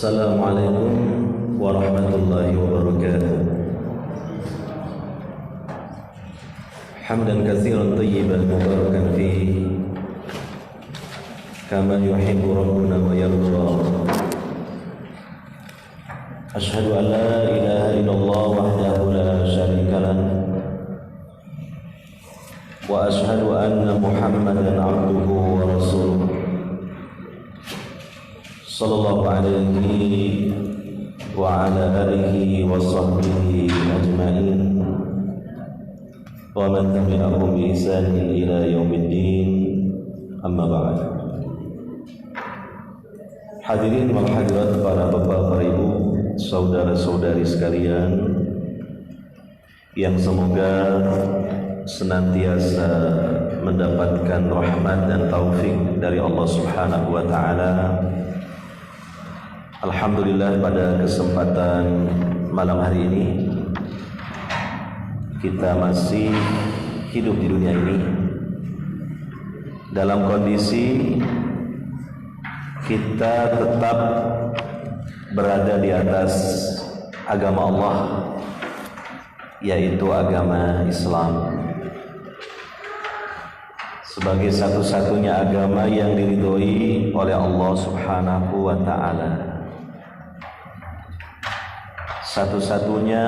Assalamualaikum warahmatullahi wabarakatuh. Hamdan katsiran thayyiban mubarakan fihi kama yuhibbu rabbuna wa yarda. Asyhadu an la ilaha illallah wahdahu la syarika lah wa asyhadu anna Muhammadan abduhu wa rasuluh sallallahu alaihi wa ala alihi wa sahbihi ajma'in wa man tabi'ahum bi ihsanin ila yaumiddin, amma ba'd. Hadirin wal hadirat, para bapak, para ibu, saudara-saudari sekalian yang semoga senantiasa mendapatkan rahmat dan taufik dari Allah Subhanahu wa taala. Alhamdulillah, pada kesempatan malam hari ini kita masih hidup di dunia ini dalam kondisi kita tetap berada di atas agama Allah, yaitu agama Islam, sebagai satu-satunya agama yang diridhoi oleh Allah Subhanahu wa taala, satu-satunya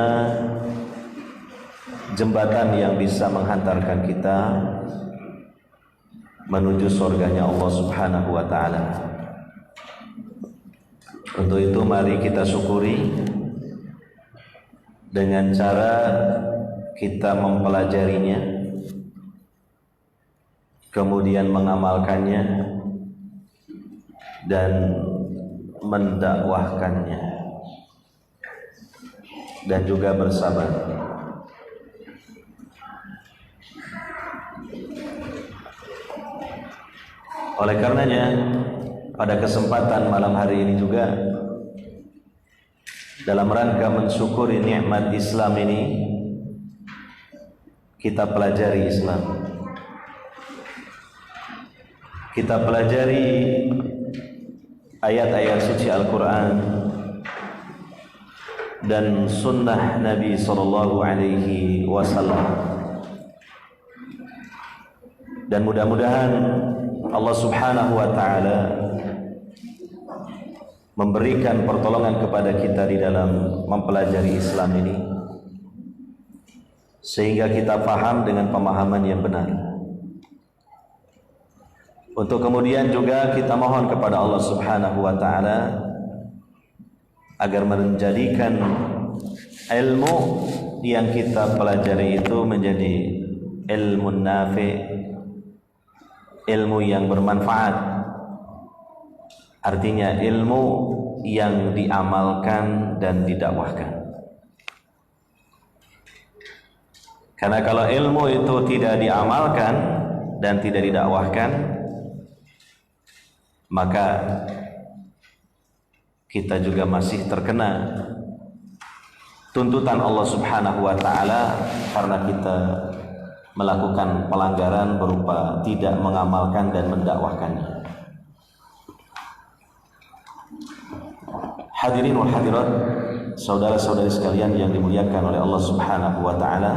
jembatan yang bisa menghantarkan kita menuju surganya Allah Subhanahu wa taala. Untuk itu mari kita syukuri dengan cara kita mempelajarinya, kemudian mengamalkannya dan mendakwahkannya, dan juga bersabar. Oleh karenanya, pada kesempatan malam hari ini juga, dalam rangka mensyukuri nikmat Islam ini, kita pelajari Islam. Kita pelajari ayat-ayat suci Al-Quran dan sunnah Nabi Sallallahu Alaihi Wasallam, dan mudah-mudahan Allah Subhanahu Wa Taala memberikan pertolongan kepada kita di dalam mempelajari Islam ini, sehingga kita paham dengan pemahaman yang benar. Untuk kemudian juga kita mohon kepada Allah Subhanahu Wa Taala agar menjadikan ilmu yang kita pelajari itu menjadi ilmu nafi', ilmu yang bermanfaat, artinya ilmu yang diamalkan dan didakwahkan. Karena kalau ilmu itu tidak diamalkan dan tidak didakwahkan, maka kita juga masih terkena tuntutan Allah Subhanahu wa taala karena kita melakukan pelanggaran berupa tidak mengamalkan dan mendakwahkannya. Hadirin wal hadirat, saudara-saudari sekalian yang dimuliakan oleh Allah Subhanahu wa taala,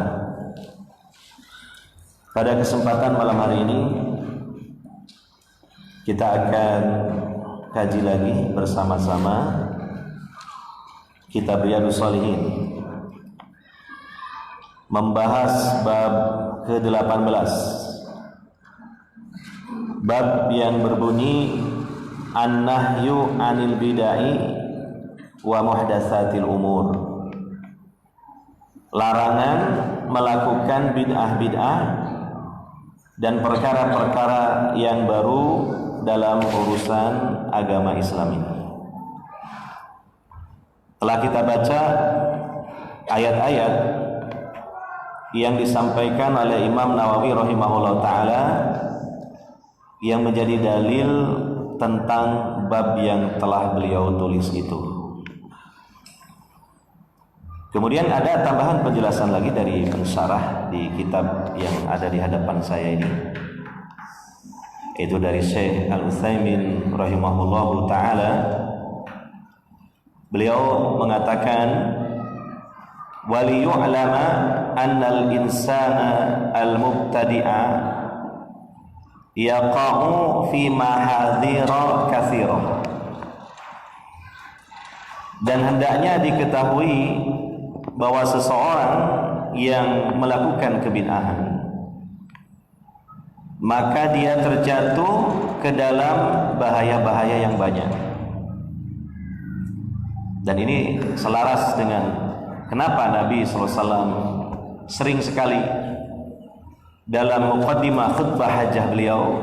pada kesempatan malam hari ini kita akan kaji lagi bersama-sama kitab Riyadhus Shalihin, membahas bab ke-18, bab yang berbunyi an-nahyu 'anil bid'ah wa muhdatsatil umur, larangan melakukan bid'ah-bid'ah dan perkara-perkara yang baru dalam urusan agama Islam ini. Telah kita baca ayat-ayat yang disampaikan oleh Imam Nawawi rahimahullah ta'ala yang menjadi dalil tentang bab yang telah beliau tulis itu. Kemudian ada tambahan penjelasan lagi dari pensyarah di kitab yang ada di hadapan saya ini, itu dari Syekh Al-Utsaimin rahimahullahu ta'ala, Beliau mengatakan, waliyu'lama annal insana al-mubtadi'a yaqa'u fi mahadhira katsirah. Dan hendaknya diketahui bahwa seseorang yang melakukan kebid'ahan, maka dia terjatuh ke dalam bahaya-bahaya yang banyak. Dan ini selaras dengan kenapa Nabi SAW sering sekali dalam muqaddimah khutbah hajah beliau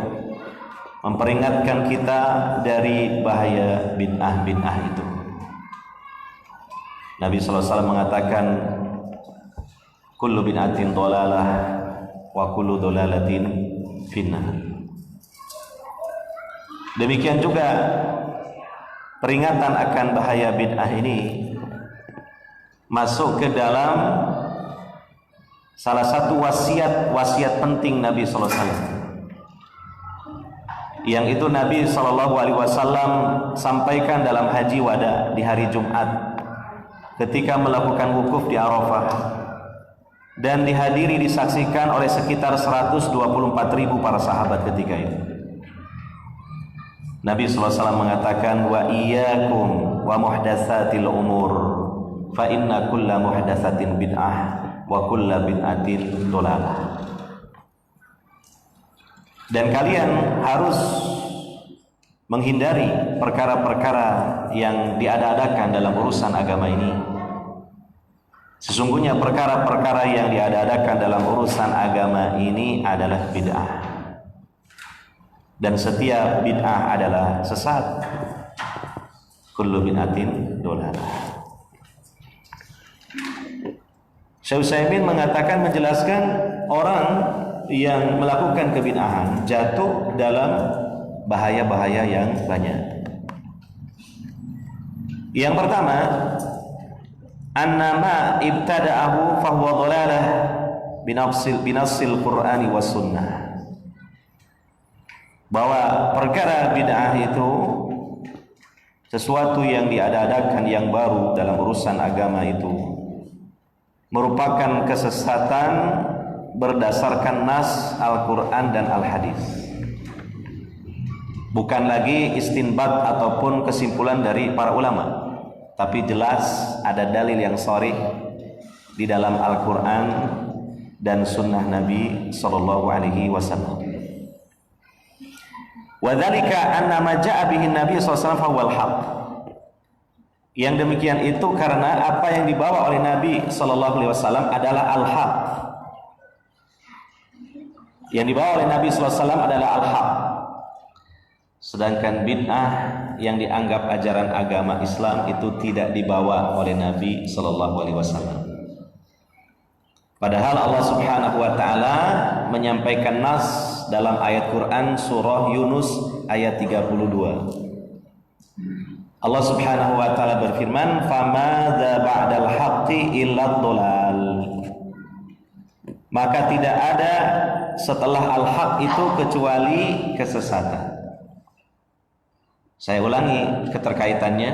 memperingatkan kita dari bahaya bid'ah-bid'ah itu. Nabi SAW mengatakan, kullu bid'atin dhalalah wa kullu dhalalatin finnar. Demikian juga peringatan akan bahaya bid'ah ini masuk ke dalam salah satu wasiat penting Nabi SAW, yang itu Nabi SAW sampaikan dalam haji wada di hari Jumat ketika melakukan wukuf di Arafah, dan dihadiri disaksikan oleh sekitar 124.000 para sahabat ketika itu. Nabi SAW mengatakan, wa iyyakum wa muhdatsatil umur fa inna kulla muhdatsatin bid'ah wa kulla bid'atin dhalalah. Dan kalian harus menghindari perkara-perkara yang diada-adakan dalam urusan agama ini. Sesungguhnya perkara-perkara yang diada-adakan dalam urusan agama ini adalah bid'ah, dan setiap bid'ah adalah sesat. Kullu bid'atin dhalalah. Syekh Utsaimin mengatakan, menjelaskan orang yang melakukan kebid'ahan jatuh dalam bahaya-bahaya yang banyak. Yang pertama, annama ibtada'ahu fahuwa dhalalah binassil Qur'ani was sunnah. Bahwa perkara bid'ah itu sesuatu yang diada-adakan yang baru dalam urusan agama itu merupakan kesesatan berdasarkan nas Al-Quran dan Al-Hadis, bukan lagi istinbat ataupun kesimpulan dari para ulama, tapi jelas ada dalil yang sharih di dalam Al-Quran dan sunnah Nabi Sallallahu Alaihi Wasallam. Wadzalika anna ma ja'a bihi Nabi SAW fawal haq. Yang demikian itu karena apa yang dibawa oleh Nabi Sallallahu Alaihi Wasallam adalah al-haq. Yang dibawa oleh Nabi SAW adalah al-haq. Sedangkan bid'ah yang dianggap ajaran agama Islam itu tidak dibawa oleh Nabi Sallallahu Alaihi Wasallam. Padahal Allah Subhanahu Wa Taala menyampaikan nas dalam ayat Quran surah Yunus ayat 32. Allah Subhanahu Wa Taala berfirman, "Famadza ba'dal haqqi illa dhalal." Maka tidak ada setelah al-haq itu kecuali kesesatan. Saya ulangi keterkaitannya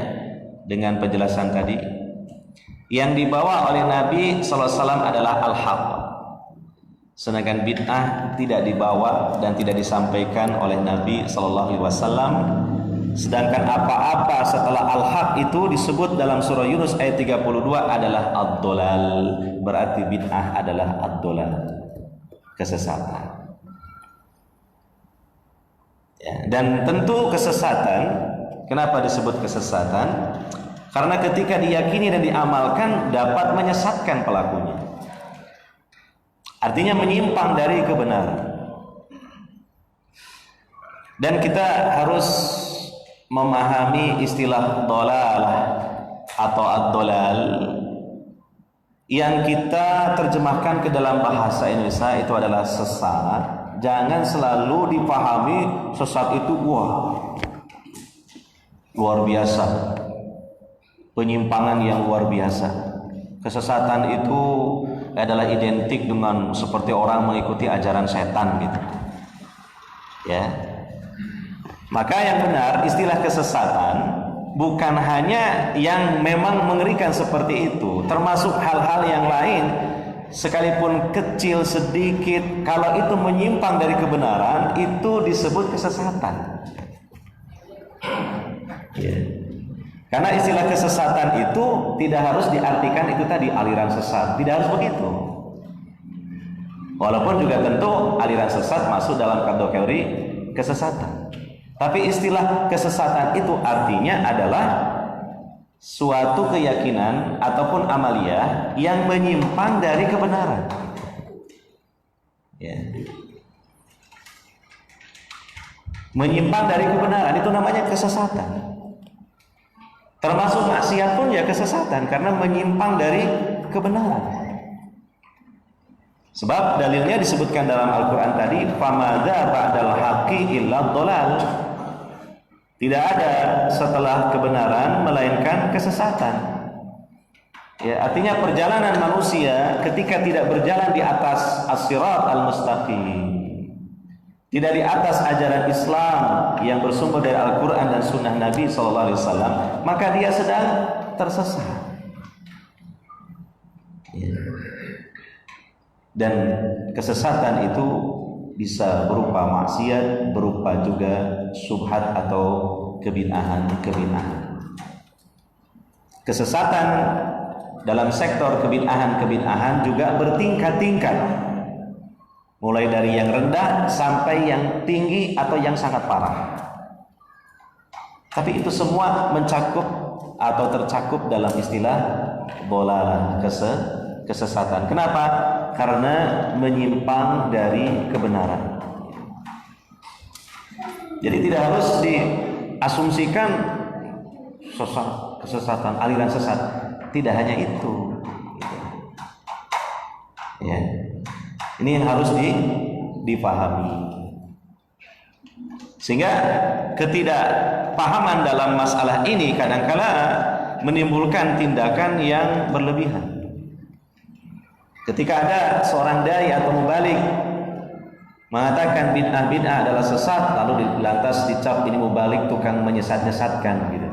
dengan penjelasan tadi. Yang dibawa oleh Nabi SAW adalah al-haq, sedangkan bid'ah tidak dibawa dan tidak disampaikan oleh Nabi SAW. Sedangkan apa-apa setelah al-haq itu disebut dalam surah Yunus ayat 32 adalah ad-dhalal. Berarti bid'ah adalah ad-dhalal, kesesatan. Ya, dan tentu kesesatan, kenapa disebut kesesatan? Karena ketika diyakini dan diamalkan dapat menyesatkan pelakunya. Artinya menyimpang dari kebenaran. Dan kita harus memahami istilah dhalalah atau ad-dhalal yang kita terjemahkan ke dalam bahasa Indonesia itu adalah sesat. Jangan selalu dipahami sesat itu wah luar biasa, penyimpangan yang luar biasa. Kesesatan itu adalah identik dengan seperti orang mengikuti ajaran setan gitu. Ya. Maka yang benar istilah kesesatan bukan hanya yang memang mengerikan seperti itu, termasuk hal-hal yang lain sekalipun kecil sedikit, kalau itu menyimpang dari kebenaran, itu disebut kesesatan. Ya. Karena istilah kesesatan itu tidak harus diartikan itu tadi aliran sesat, tidak harus begitu. Walaupun juga tentu aliran sesat masuk dalam kategori kesesatan. Tapi istilah kesesatan itu artinya adalah suatu keyakinan ataupun amalia yang menyimpang dari kebenaran. Ya. Menyimpang dari kebenaran itu namanya kesesatan. Termasuk maksiat pun ya kesesatan karena menyimpang dari kebenaran. Sebab dalilnya disebutkan dalam Al-Quran tadi, famadza ba'dal haqqi illa dhalal. Tidak ada setelah kebenaran melainkan kesesatan. Ya, artinya perjalanan manusia ketika tidak berjalan di atas as-sirat al-mustaqim, tidak di atas ajaran Islam yang bersumber dari Al-Quran dan Sunnah Nabi SAW, maka dia sedang tersesat. Ya. Dan kesesatan itu bisa berupa maksiat, berupa juga syubhat atau kebid'ahan. Kesesatan dalam sektor kebid'ahan juga bertingkat-tingkat, mulai dari yang rendah sampai yang tinggi atau yang sangat parah. Tapi itu semua mencakup atau tercakup dalam istilah dhalalah, kesesatan. Kenapa? Karena menyimpang dari kebenaran. Jadi tidak harus diasumsikan kesesatan, aliran sesat. Tidak hanya itu. Ya. Ini yang harus dipahami. Sehingga ketidakpahaman dalam masalah ini kadangkala menimbulkan tindakan yang berlebihan. Ketika ada seorang dai atau mubalik mengatakan bid'ah adalah sesat, lalu lantas dicap ini mubalik tukang menyesat-nyesatkan gitu.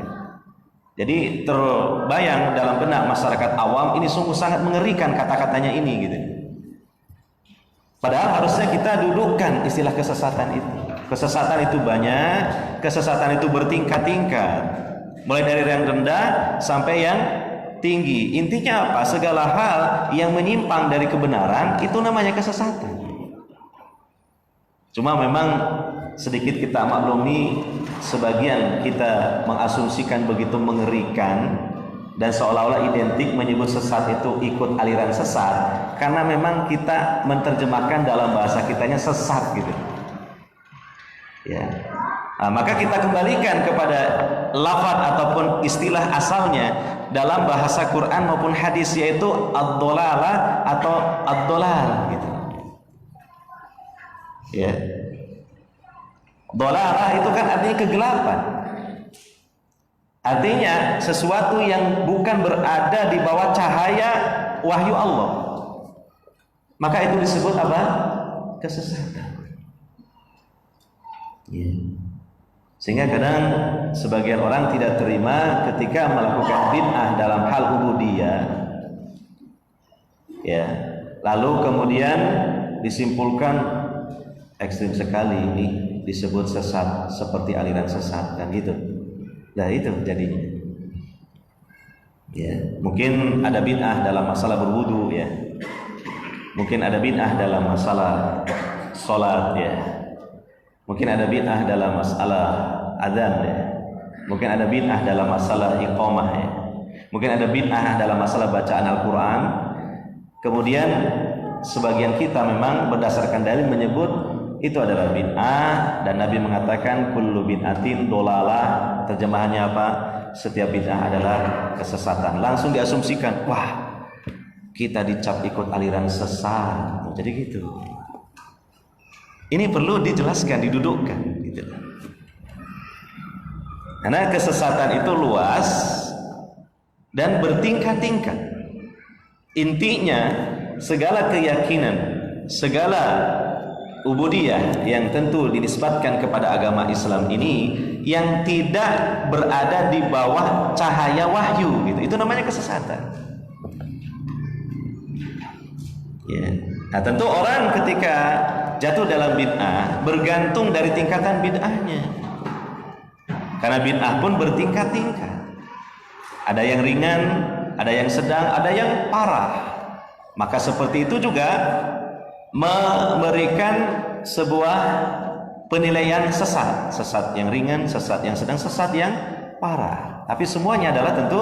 Jadi terbayang dalam benak masyarakat awam, ini sungguh sangat mengerikan kata-katanya ini gitu. Padahal harusnya kita dudukkan istilah kesesatan itu. Kesesatan itu banyak, kesesatan itu bertingkat-tingkat. Mulai dari yang rendah sampai yang tinggi. Intinya apa? Segala hal yang menyimpang dari kebenaran itu namanya kesesatan. Cuma memang sedikit kita maklumi, sebagian kita mengasumsikan begitu mengerikan dan seolah-olah identik menyebut sesat itu ikut aliran sesat, karena memang kita menerjemahkan dalam bahasa kitanya sesat gitu. Ya. Nah, maka kita kembalikan kepada lafaz ataupun istilah asalnya dalam bahasa Quran maupun hadis, yaitu ad-dhalalah atau ad-dhalal gitu. Ya. Dhalalah itu kan artinya kegelapan. Artinya sesuatu yang bukan berada di bawah cahaya wahyu Allah. Maka itu disebut apa? Kesesatan. Ya. Sehingga kadang sebagian orang tidak terima ketika melakukan bid'ah dalam hal ubudiyah. Ya. Lalu kemudian disimpulkan ekstrim sekali ini disebut sesat, seperti aliran sesat kan gitu. Nah itu jadinya. Ya, mungkin ada bid'ah dalam masalah berwudu ya. Mungkin ada bid'ah dalam masalah salat ya. Mungkin ada bid'ah dalam masalah adzan ya. Mungkin ada bid'ah dalam masalah iqamah ya. Mungkin ada bid'ah dalam masalah bacaan Al-Qur'an. Kemudian sebagian kita memang berdasarkan dalil menyebut itu adalah bid'ah, dan Nabi mengatakan kullu bid'atin dhalalah. Terjemahannya apa? Setiap bid'ah adalah kesesatan. Langsung diasumsikan, wah, kita dicap ikut aliran sesat. Jadi gitu. Ini perlu dijelaskan, didudukkan gitu. Karena kesesatan itu luas dan bertingkat-tingkat. Intinya segala keyakinan, segala ubudiyah yang tentu dinisbatkan kepada agama Islam ini yang tidak berada di bawah cahaya wahyu gitu. Itu namanya kesesatan. Ya. Nah, tentu orang ketika jatuh dalam bid'ah bergantung dari tingkatan bid'ahnya. Karena bid'ah pun bertingkat-tingkat. Ada yang ringan, ada yang sedang, ada yang parah. Maka seperti itu juga memberikan sebuah penilaian sesat. Sesat yang ringan, sesat yang sedang, sesat yang parah. Tapi semuanya adalah tentu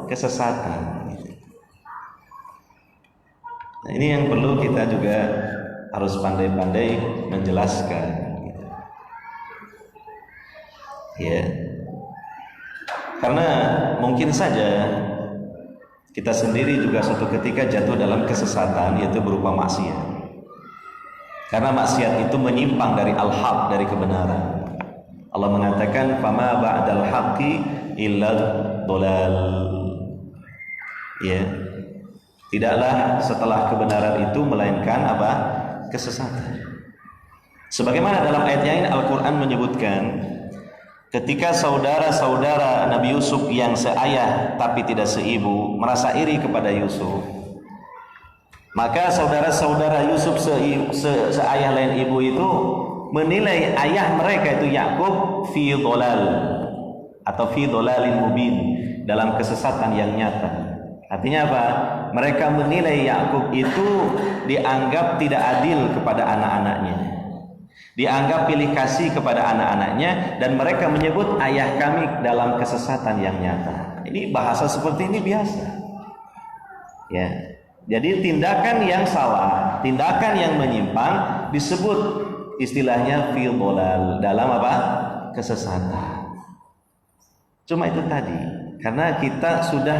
kesesatan. Nah, ini yang perlu kita juga harus pandai-pandai menjelaskan. Ya, karena mungkin saja kita sendiri juga suatu ketika jatuh dalam kesesatan, yaitu berupa maksiat. Karena maksiat itu menyimpang dari al-haq, dari kebenaran. Allah mengatakan, "Fama ba'dal haqqi illa dhalal." Ya. Tidaklah setelah kebenaran itu melainkan apa? Kesesatan. Sebagaimana dalam ayat yang ini Al-Qur'an menyebutkan ketika saudara-saudara Nabi Yusuf yang seayah tapi tidak seibu merasa iri kepada Yusuf, maka saudara-saudara Yusuf seayah lain ibu itu menilai ayah mereka itu Yakub fi dhalal atau fi dhalalin mubin, dalam kesesatan yang nyata. Artinya apa? Mereka menilai Yakub itu dianggap tidak adil kepada anak-anaknya, dianggap pilih kasih kepada anak-anaknya, dan mereka menyebut ayah kami dalam kesesatan yang nyata. Ini bahasa seperti ini biasa. Ya. Jadi tindakan yang salah, tindakan yang menyimpang disebut istilahnya fi dhalal, dalam apa? Kesesatan. Cuma itu tadi, karena kita sudah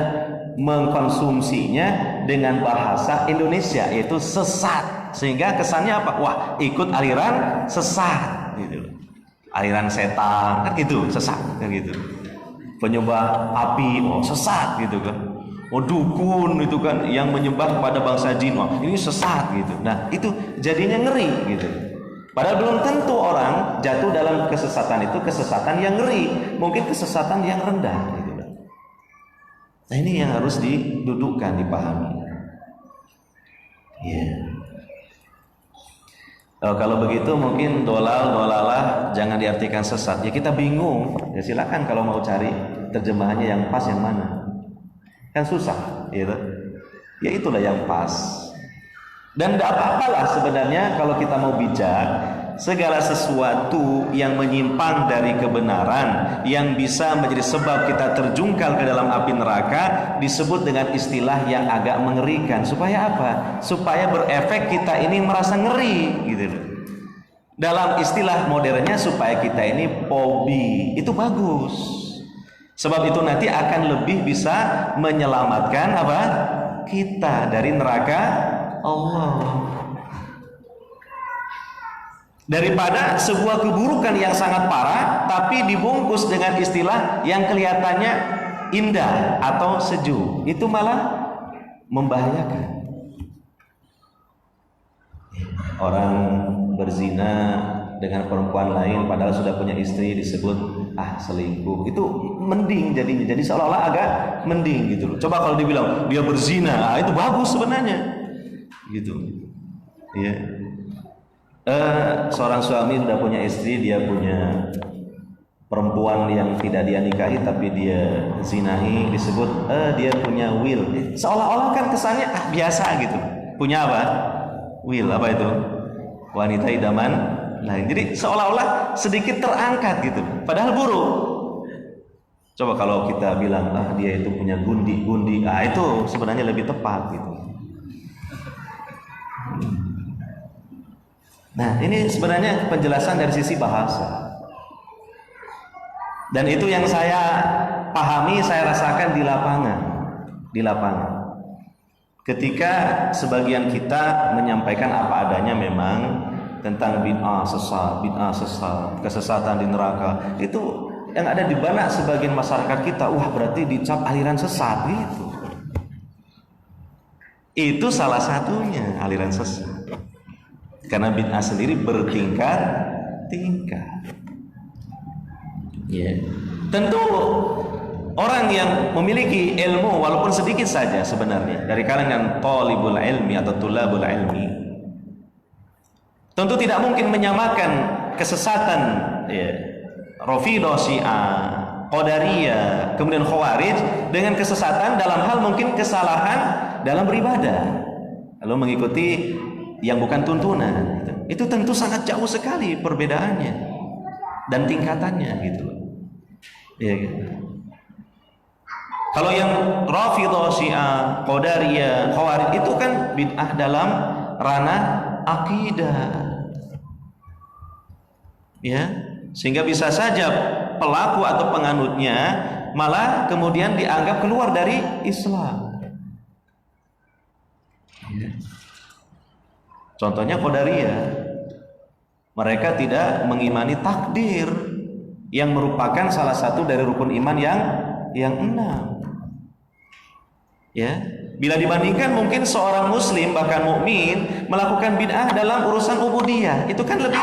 mengkonsumsinya dengan bahasa Indonesia, yaitu sesat, sehingga kesannya apa? Wah, ikut aliran sesat gitu. Aliran setan kan gitu, sesat kan gitu. Penyembah api, oh sesat gitu kan. Oh dukun itu kan yang menyembah kepada bangsa jin, wah ini sesat gitu. Nah, itu jadinya ngeri gitu. Padahal belum tentu orang jatuh dalam kesesatan itu kesesatan yang ngeri, mungkin kesesatan yang rendah gitu. Nah, ini yang harus didudukkan, dipahami. Ya. Kalau begitu mungkin dolalah jangan diartikan sesat. Ya kita bingung. Ya silakan kalau mau cari terjemahannya yang pas yang mana. Kan susah, gitu. Ya itulah yang pas. Dan tidak apa-apalah sebenarnya kalau kita mau bijak, segala sesuatu yang menyimpang dari kebenaran yang bisa menjadi sebab kita terjungkal ke dalam api neraka disebut dengan istilah yang agak mengerikan. Supaya apa? Supaya berefek kita ini merasa ngeri gitu. Dalam istilah modernnya supaya kita ini pobi. Itu bagus. Sebab itu nanti akan lebih bisa menyelamatkan apa? Kita dari neraka Allah. Daripada sebuah keburukan yang sangat parah tapi dibungkus dengan istilah yang kelihatannya indah atau sejuk, itu malah membahayakan. Orang berzina dengan perempuan lain padahal sudah punya istri disebut selingkuh, itu mending jadinya, jadi seolah-olah agak mending gitu loh. Coba kalau dibilang dia berzina, itu bagus sebenarnya gitu ya. Seorang suami sudah punya istri, dia punya perempuan yang tidak dia nikahi tapi dia zinahi, disebut dia punya will. Seolah-olah kan kesannya biasa gitu. Punya apa? Will. Apa itu? Wanita idaman lain. Jadi seolah-olah sedikit terangkat gitu. Padahal buruk. Coba kalau kita bilang dia itu punya gundi-gundi, itu sebenarnya lebih tepat gitu. Nah, ini sebenarnya penjelasan dari sisi bahasa. Dan itu yang saya pahami, saya rasakan di lapangan. Di lapangan. Ketika sebagian kita menyampaikan apa adanya memang tentang bid'ah sesat, kesesatan di neraka, itu yang ada di benak sebagian masyarakat kita, wah berarti dicap aliran sesat gitu. Itu salah satunya aliran sesat. Karena bid'ah sendiri bertingkat-tingkat. Ya. Tentu orang yang memiliki ilmu walaupun sedikit saja sebenarnya dari kalangan talibul ilmi atau tulabul ilmi, tentu tidak mungkin menyamakan kesesatan ya, Rafidhah, Syiah, Qadariyah, kemudian Khawarij dengan kesesatan dalam hal mungkin kesalahan dalam beribadah, lalu mengikuti yang bukan tuntunan. Itu tentu sangat jauh sekali perbedaannya dan tingkatannya gitu loh. Ya, gitu. Kalau yang Rafidhah, Syiah, Qadariyah, Khawarij itu kan bid'ah dalam ranah akidah. Ya, sehingga bisa saja pelaku atau penganutnya malah kemudian dianggap keluar dari Islam. Ya. Contohnya Qadariyah, mereka tidak mengimani takdir yang merupakan salah satu dari rukun iman yang 6. Ya, bila dibandingkan mungkin seorang muslim bahkan mukmin melakukan bid'ah dalam urusan ubudiyah, itu kan lebih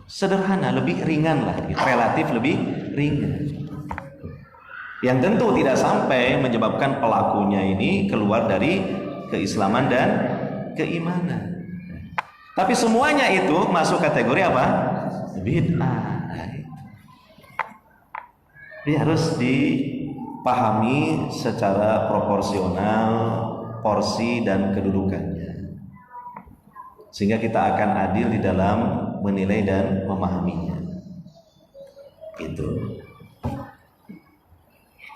sederhana, lebih ringan lah, relatif lebih ringan. Yang tentu tidak sampai menyebabkan pelakunya ini keluar dari keislaman dan keimanan. Tapi semuanya itu masuk kategori apa? Bid'ah. Ini harus dipahami secara proporsional porsi dan kedudukannya, sehingga kita akan adil di dalam menilai dan memahaminya.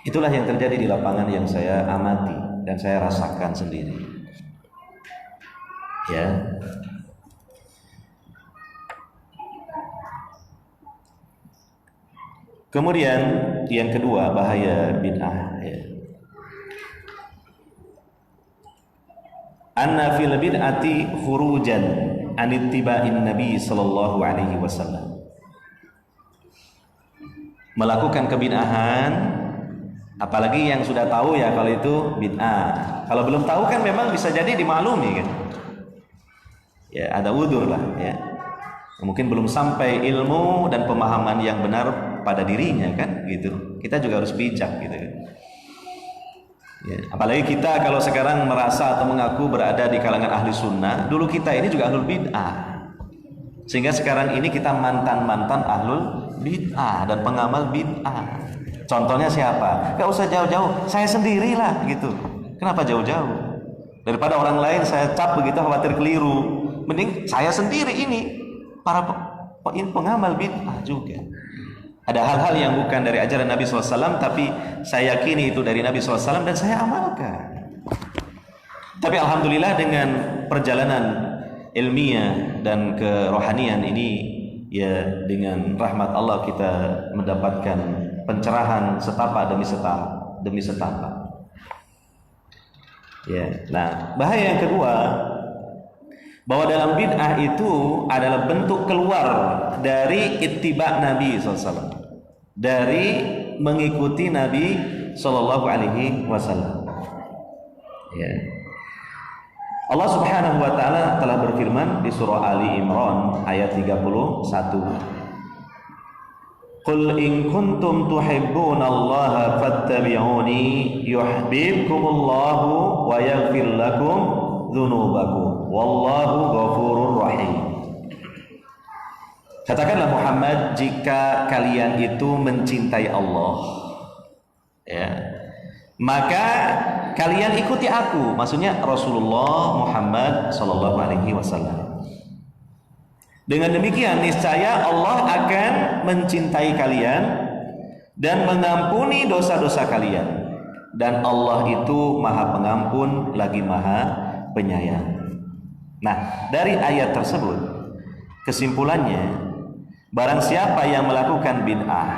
Itulah yang terjadi di lapangan yang saya amati dan saya rasakan sendiri. Ya. Kemudian yang kedua, bahaya bid'ah ya. Anna fil bid'ati khurujan an ittiba'in Nabi sallallahu alaihi wasallam. Melakukan kebid'ahan, apalagi yang sudah tahu ya kalau itu bid'ah. Kalau belum tahu kan memang bisa jadi dimaklumi kan. Ya, ada udzur lah ya. Mungkin belum sampai ilmu dan pemahaman yang benar pada dirinya kan gitu. Kita juga harus bijak gitu kan. Ya, apalagi kita kalau sekarang merasa atau mengaku berada di kalangan ahli sunnah, dulu kita ini juga ahlul bid'ah. Sehingga sekarang ini kita mantan-mantan ahlul bid'ah dan pengamal bid'ah. Contohnya siapa? Gak usah jauh-jauh, saya sendirilah gitu. Kenapa jauh-jauh? Daripada orang lain saya cap begitu khawatir keliru. Mending saya sendiri ini para pengamal bid'ah juga. Ada hal-hal yang bukan dari ajaran Nabi SAW, tapi saya yakini itu dari Nabi SAW dan saya amalkan. Tapi alhamdulillah dengan perjalanan ilmiah dan kerohanian ini, ya dengan rahmat Allah kita mendapatkan pencerahan setapak demi setapak. Ya, nah bahaya yang kedua, bahwa dalam bid'ah itu adalah bentuk keluar dari ittiba' Nabi SAW, dari mengikuti Nabi SAW. Ya. Allah Subhanahu wa taala telah berfirman di surah Ali Imran ayat 31. Qul in kuntum tuhibbunallaha fattabi'uni yuhibbukumullahu wa yaghfir lakum dzunubakum wallahu ghafurur rahim. Katakanlah Muhammad, jika kalian itu mencintai Allah, ya, maka kalian ikuti aku, maksudnya Rasulullah Muhammad sallallahu alaihi wasallam. Dengan demikian niscaya Allah akan mencintai kalian dan mengampuni dosa-dosa kalian, dan Allah itu Maha Pengampun lagi Maha Penyayang. Nah, dari ayat tersebut kesimpulannya, barang siapa yang melakukan bid'ah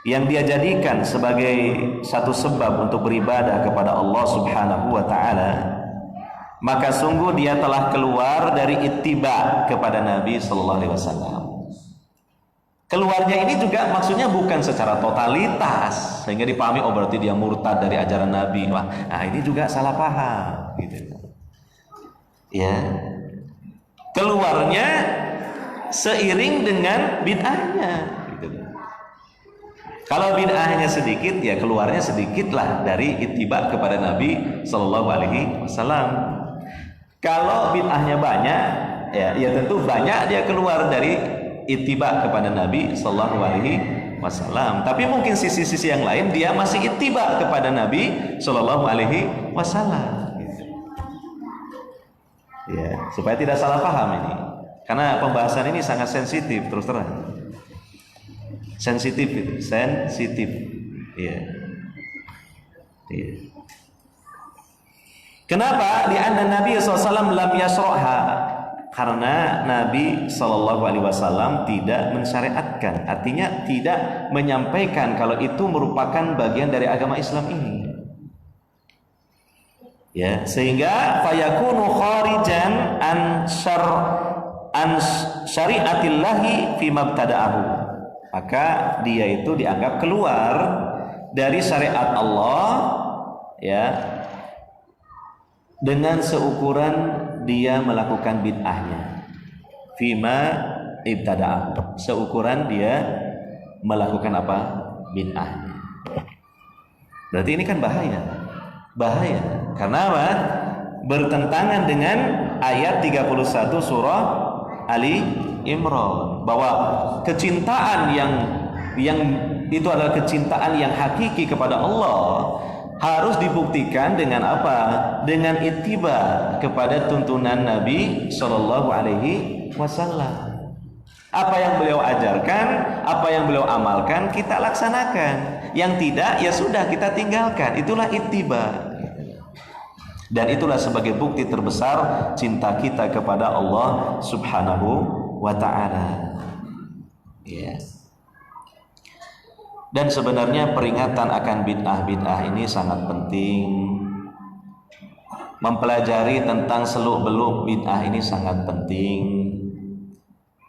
yang dia jadikan sebagai satu sebab untuk beribadah kepada Allah Subhanahu wa taala, maka sungguh dia telah keluar dari ittiba kepada Nabi sallallahu alaihi wasallam. Keluarnya ini juga maksudnya bukan secara totalitas sehingga dipahami oh berarti dia murtad dari ajaran Nabi. Wah, nah ini juga salah paham gitu. Ya. keluarnya seiring dengan bid'ahnya gitu. Kalau bid'ahnya sedikit, ya keluarnya sedikitlah dari ittiba kepada Nabi Shallallahu Alaihi Wasallam. Kalau bid'ahnya banyak, ya tentu banyak dia keluar dari ittiba kepada Nabi Shallallahu Alaihi Wasallam. Tapi mungkin sisi-sisi yang lain dia masih ittiba kepada Nabi Shallallahu Alaihi Wasallam. Ya, supaya tidak salah paham ini, karena pembahasan ini sangat sensitif, terus terang. Sensitif, ya. Kenapa? Di anna Nabi SAW lam yasroha, karena Nabi SAW tidak mensyariatkan, artinya tidak menyampaikan kalau itu merupakan bagian dari agama Islam ini. Ya, sehingga fayakunu kharijan an syariatillahi fi mabtada'ahu. Maka dia itu dianggap keluar dari syariat Allah, ya, dengan seukuran dia melakukan bid'ahnya. Fima ibtada'ah, seukuran dia melakukan apa? Bid'ahnya. Berarti ini kan bahaya. Karena apa? Bertentangan dengan ayat 31 surah Ali Imran, bahwa kecintaan yang itu adalah kecintaan yang hakiki kepada Allah harus dibuktikan dengan apa? Dengan ittiba kepada tuntunan Nabi Shallallahu Alaihi Wasallam. Apa yang beliau ajarkan, apa yang beliau amalkan, kita laksanakan. Yang tidak, ya sudah kita tinggalkan. Itulah ittiba. Dan itulah sebagai bukti terbesar cinta kita kepada Allah Subhanahu wa ta'ala. Ya. Dan sebenarnya peringatan akan bid'ah ini sangat penting. Mempelajari tentang seluk-beluk bid'ah ini sangat penting,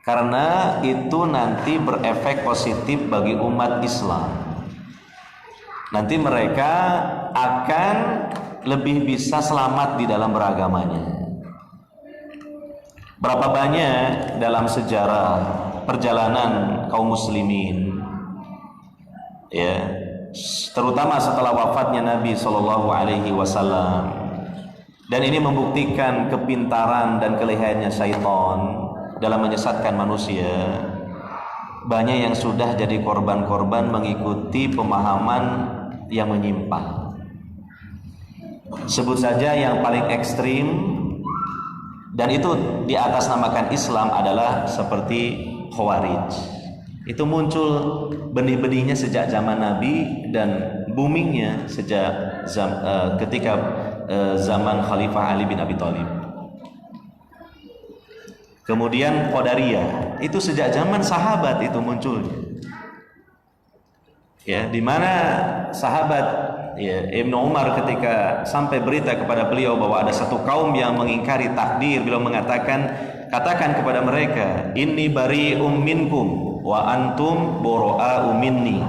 karena itu nanti berefek positif bagi umat Islam. Nanti mereka akan lebih bisa selamat di dalam beragamanya. Berapa banyak dalam sejarah perjalanan kaum muslimin, ya, terutama setelah wafatnya Nabi Shallallahu Alaihi Wasallam, dan ini membuktikan kepintaran dan kelihayannya syaitan dalam menyesatkan manusia. Banyak yang sudah jadi korban-korban mengikuti pemahaman yang menyimpang. Sebut saja yang paling ekstrim, dan itu di atas namakan Islam, adalah seperti Khawarij. Itu muncul benih-benihnya sejak zaman Nabi dan boomingnya sejak ketika zaman Khalifah Ali bin Abi Thalib. Kemudian Qadariyah, itu sejak zaman sahabat itu munculnya. Ya, di mana sahabat, ya, Ibnu Umar ketika sampai berita kepada beliau bahwa ada satu kaum yang mengingkari takdir, beliau mengatakan, katakan kepada mereka, inni bari'um minkum wa antum bura'u minni.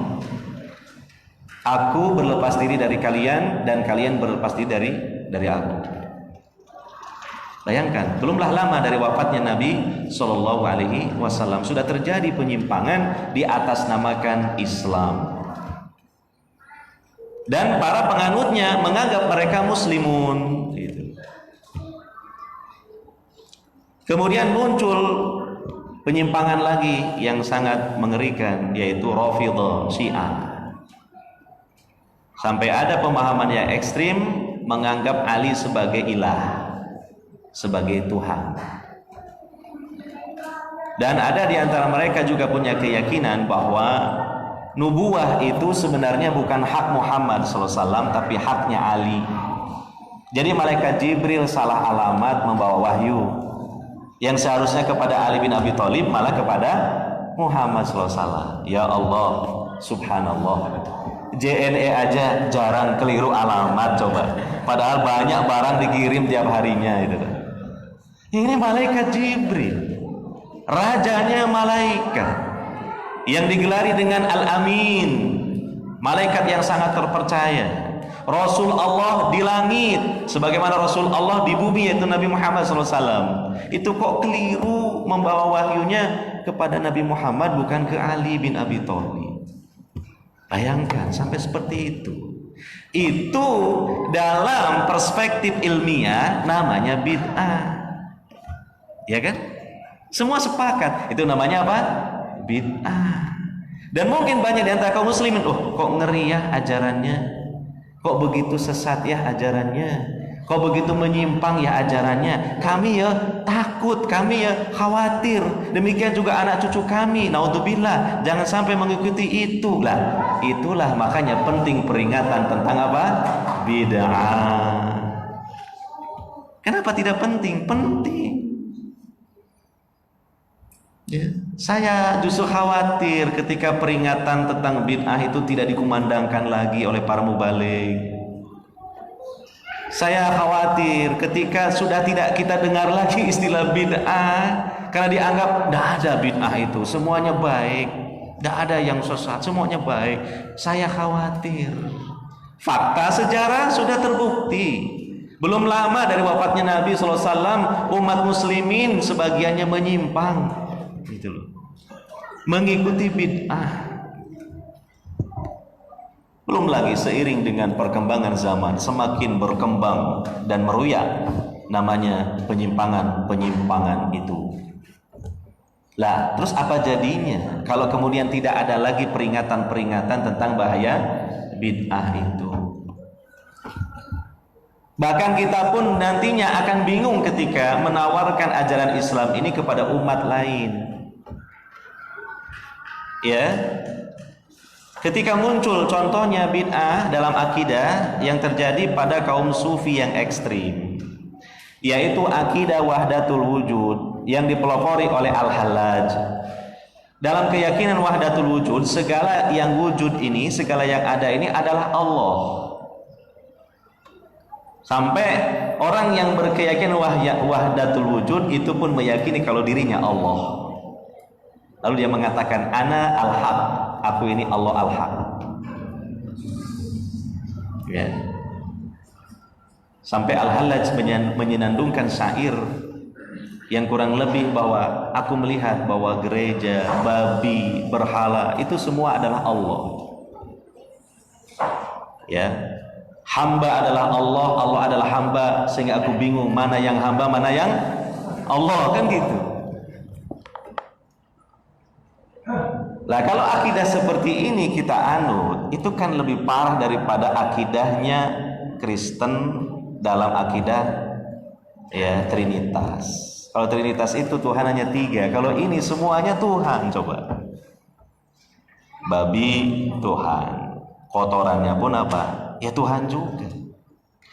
Aku berlepas diri dari kalian dan kalian berlepas diri dari aku. Bayangkan, belumlah lama dari wafatnya Nabi Shallallahu Alaihi Wasallam sudah terjadi penyimpangan di atas namakan Islam. Dan para penganutnya menganggap mereka muslimun gitu. Kemudian muncul penyimpangan lagi yang sangat mengerikan, yaitu Rafidhah, Syiah. Sampai ada pemahaman yang ekstrim menganggap Ali sebagai ilah, sebagai Tuhan. Dan ada di antara mereka juga punya keyakinan bahwa nubuwah itu sebenarnya bukan hak Muhammad SAW, tapi haknya Ali. Jadi malaikat Jibril salah alamat membawa wahyu, yang seharusnya kepada Ali bin Abi Thalib malah kepada Muhammad SAW. Ya Allah, subhanallah, JNE aja jarang keliru alamat coba, padahal banyak barang dikirim tiap harinya itu. Ini malaikat Jibril, rajanya malaikat, yang digelari dengan Al-Amin, malaikat yang sangat terpercaya, Rasul Allah di langit sebagaimana Rasul Allah di bumi, yaitu Nabi Muhammad SAW. Itu kok keliru membawa wahyunya kepada Nabi Muhammad, bukan ke Ali bin Abi Thalib. Bayangkan sampai seperti itu. Itu dalam perspektif ilmiah namanya bid'ah. Ya kan? Semua sepakat itu namanya apa? Bid'ah. Dan mungkin banyak di antara kaum muslimin, kok ngeri ya ajarannya, kok begitu sesat ya ajarannya, kok begitu menyimpang ya ajarannya. Kami ya takut, kami ya khawatir. Demikian juga anak cucu kami, naudzubillah, jangan sampai mengikuti itu. Lah, itulah makanya penting peringatan tentang apa? Bid'ah. Kenapa tidak penting? Penting. Ya. Saya justru khawatir ketika peringatan tentang bid'ah itu tidak dikumandangkan lagi oleh para mubaligh. Saya khawatir ketika sudah tidak kita dengar lagi istilah bid'ah, karena dianggap tidak ada bid'ah itu, semuanya baik, tidak ada yang sesat, semuanya baik. Saya khawatir. Fakta sejarah sudah terbukti. Belum lama dari wafatnya Nabi SAW, umat muslimin sebagiannya menyimpang, gitu loh, mengikuti bid'ah. Belum lagi seiring dengan perkembangan zaman semakin berkembang dan meruyak namanya penyimpangan itu. Lah, terus apa jadinya kalau kemudian tidak ada lagi peringatan-peringatan tentang bahaya bid'ah itu? Bahkan kita pun nantinya akan bingung ketika menawarkan ajaran Islam ini kepada umat lain. Ya, ketika muncul contohnya bid'ah dalam akidah yang terjadi pada kaum sufi yang ekstrim, yaitu akidah wahdatul wujud yang dipelopori oleh Al-Hallaj. Dalam keyakinan wahdatul wujud, segala yang wujud ini, segala yang ada ini adalah Allah. Sampai orang yang berkeyakinan wahdatul wujud itu pun meyakini kalau dirinya Allah. Lalu dia mengatakan, ana al-haq, aku ini Allah al-haq. Ya. Sampai Al-Hallaj menyenandungkan syair yang kurang lebih bahwa aku melihat bahwa gereja, babi, berhala itu semua adalah Allah. Ya. Hamba adalah Allah, Allah adalah hamba, sehingga aku bingung mana yang hamba, mana yang Allah, kan gitu. Lah kalau akidah seperti ini kita anut, itu kan lebih parah daripada akidahnya Kristen dalam akidah ya Trinitas. Kalau Trinitas itu Tuhan hanya 3, kalau ini semuanya Tuhan. Coba, babi Tuhan, kotorannya pun apa? Ya Tuhan juga.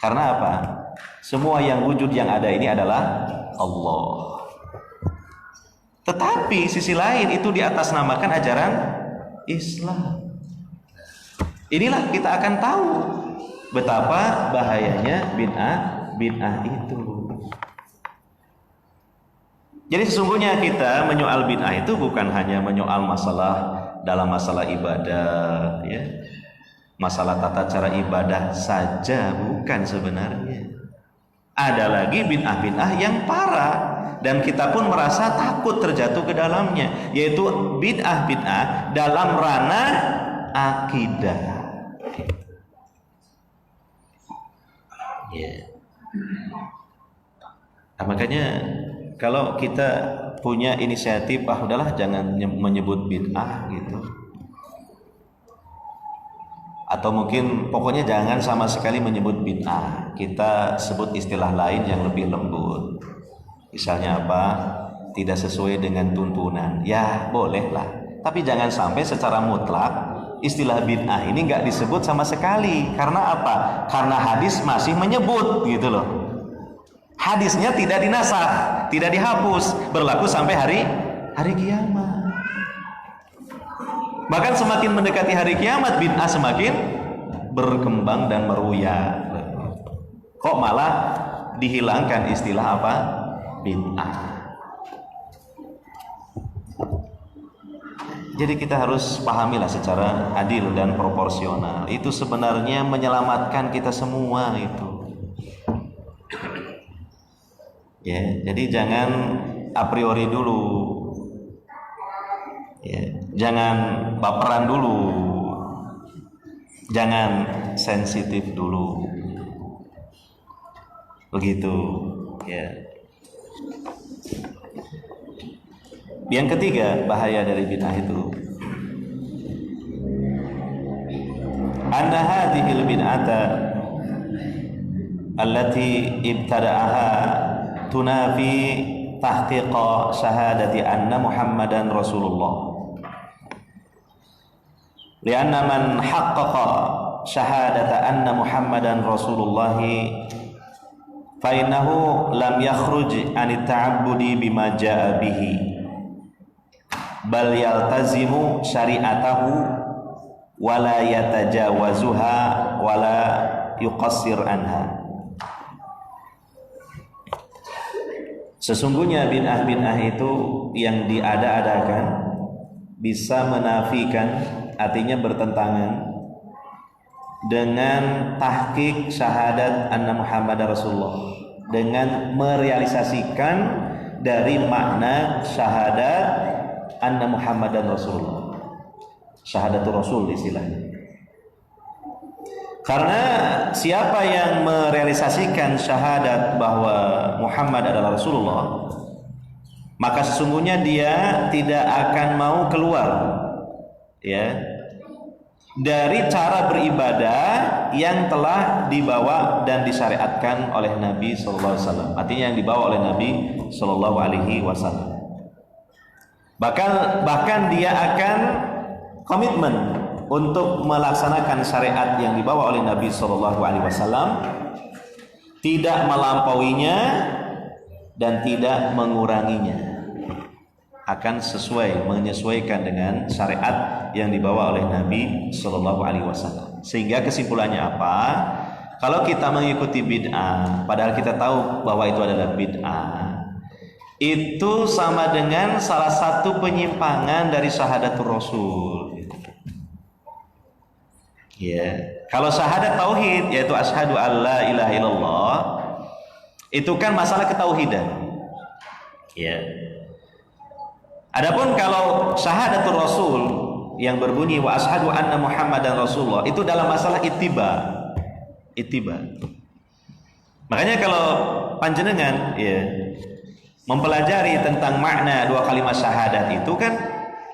Karena apa? Semua yang wujud yang ada ini adalah Allah. Tetapi sisi lain itu di atas namakan ajaran Islam. Inilah kita akan tahu betapa bahayanya bid'ah itu. Jadi sesungguhnya kita menyoal bid'ah itu bukan hanya menyoal masalah dalam masalah ibadah, ya. Masalah tata cara ibadah saja, bukan sebenarnya. Ada lagi bid'ah-bid'ah yang parah dan kita pun merasa takut terjatuh ke dalamnya, yaitu bid'ah-bid'ah dalam ranah akidah. Ya. Nah, makanya kalau kita punya inisiatif, udahlah jangan menyebut bid'ah gitu. Atau mungkin pokoknya jangan sama sekali menyebut bid'ah. Kita sebut istilah lain yang lebih lembut. Misalnya apa? Tidak sesuai dengan tuntunan. Ya, bolehlah. Tapi jangan sampai secara mutlak istilah bid'ah ini nggak disebut sama sekali. Karena apa? Karena hadis masih menyebut gitu loh. Hadisnya tidak dinasakh, tidak dihapus, berlaku sampai hari kiamat. Bahkan semakin mendekati hari kiamat, bid'ah semakin berkembang dan meruyak. Kok malah dihilangkan istilah apa? Bid'ah. Jadi kita harus pahamilah secara adil dan proporsional. Itu sebenarnya menyelamatkan kita semua itu. Ya, jadi jangan a priori dulu. Ya, jangan baperan dulu. Jangan sensitif dulu. Begitu, ya. Yang ketiga, bahaya dari bid'ah itu, anna hadhil bid'ata allati ibtada'aha tunafi tahqiqa syahadati anna Muhammadan Rasulullah. Lianna man haqqaqa syahadata anna Muhammadan Rasulullah fa innahu lam yakhruj anit ta'abbudi bima jaa'a bihi, bal yaltazimu syari'atahu wala yatajawazuha wala yuqassir anha. Sesungguhnya bid'ah-bid'ah itu yang diada-adakan bisa menafikan, artinya bertentangan dengan tahqiq syahadat anna Muhammad Rasulullah, dengan merealisasikan dari makna syahadat anna Muhammadan Rasulullah, syahadatul Rasul istilahnya. Karena siapa yang merealisasikan syahadat bahwa Muhammad adalah Rasulullah, maka sesungguhnya dia tidak akan mau keluar, ya, dari cara beribadah yang telah dibawa dan disyariatkan oleh Nabi Sallallahu Alaihi Wasallam. Artinya yang dibawa oleh Nabi Sallallahu Alaihi Wasallam. Bahkan dia akan komitmen untuk melaksanakan syariat yang dibawa oleh Nabi Sallallahu Alaihi Wasallam, tidak melampauinya dan tidak menguranginya, akan menyesuaikan dengan syariat yang dibawa oleh Nabi Sallallahu Alaihi Wasallam. Sehingga kesimpulannya apa? Kalau kita mengikuti bid'ah, padahal kita tahu bahwa itu adalah bid'ah, itu sama dengan salah satu penyimpangan dari syahadatul Rasul. Ya, kalau syahadat tauhid yaitu asyhadu alla ilaha illallah, itu kan masalah ketauhidan. Ya. Adapun kalau syahadatul Rasul yang berbunyi wa asyhadu anna Muhammadan Rasulullah, itu dalam masalah ittiba. Makanya kalau panjenengan ya mempelajari tentang makna dua kalimat syahadat itu kan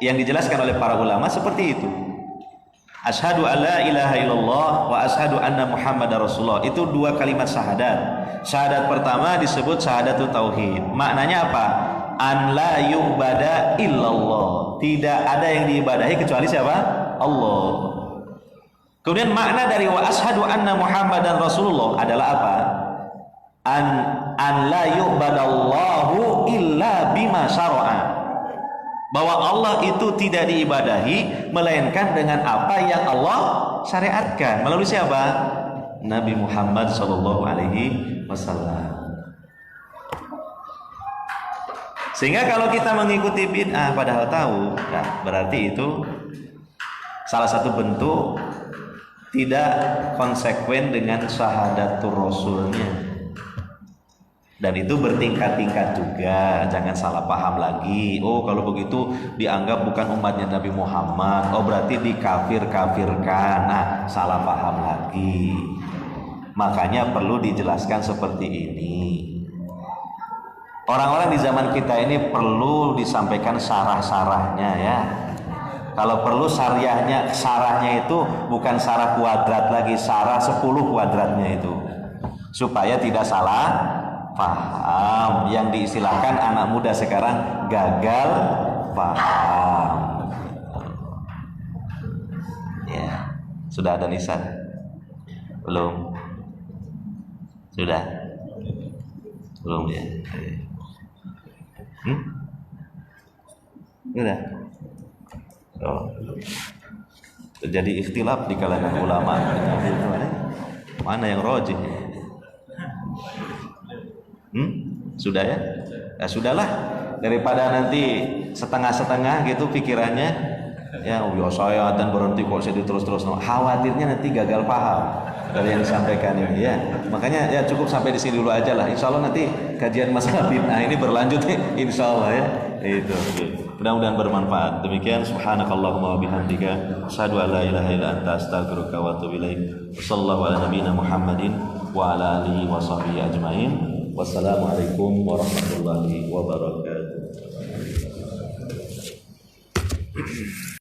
yang dijelaskan oleh para ulama seperti itu. Asyhadu alla ilaha illallah wa asyhadu anna Muhammadar Rasulullah, itu dua kalimat syahadat. Syahadat pertama disebut syahadatul tauhid. Maknanya apa? An la yu'bada illallah, tidak ada yang diibadahi kecuali siapa? Allah. Kemudian makna dari wa asyhadu anna Muhammadan Rasulullah adalah apa? An la yu'badallahu illa bima syara'a, bahwa Allah itu tidak diibadahi melainkan dengan apa yang Allah syariatkan melalui siapa? Nabi Muhammad sallallahu alaihi wasallam. Sehingga kalau kita mengikuti bid'ah padahal tahu, nah, berarti itu salah satu bentuk tidak konsekuen dengan syahadatul Rasulnya. Dan itu bertingkat-tingkat juga, jangan salah paham lagi. Oh, kalau begitu dianggap bukan umatnya Nabi Muhammad, oh berarti dikafir-kafirkan. Nah, salah paham lagi. Makanya perlu dijelaskan seperti ini. Orang-orang di zaman kita ini perlu disampaikan sarah-sarahnya ya. Kalau perlu sarahnya itu bukan sarah kuadrat lagi, sarah 10 kuadratnya itu. Supaya tidak salah paham, yang diistilahkan anak muda sekarang gagal paham. Ya, sudah ada nisan? Belum? Sudah? Belum ya? Sudah? Oh. Terjadi ikhtilaf di kalangan ulama. Mana yang rajih? Sudah ya? Ya sudahlah, daripada nanti setengah-setengah gitu pikirannya, Ya, saya dan berhenti kok saya terus-terus. Khawatirnya nanti gagal paham dari yang disampaikan ini ya. Makanya ya cukup sampai di sini dulu aja lah. Insya Allah nanti kajian masalah bid'ah ini berlanjut nih, insya Allah ya. Itu. Mudah-mudahan bermanfaat. Demikian subhanakallahumma wa bihamdika asyhadu an la ilaha illa anta astaghfiruka wa atubu ilaik. Wassallallahu ala nabiyyina Muhammadin wa ala alihi wa sahbihi ajmain. Wassalamualaikum warahmatullahi wabarakatuh.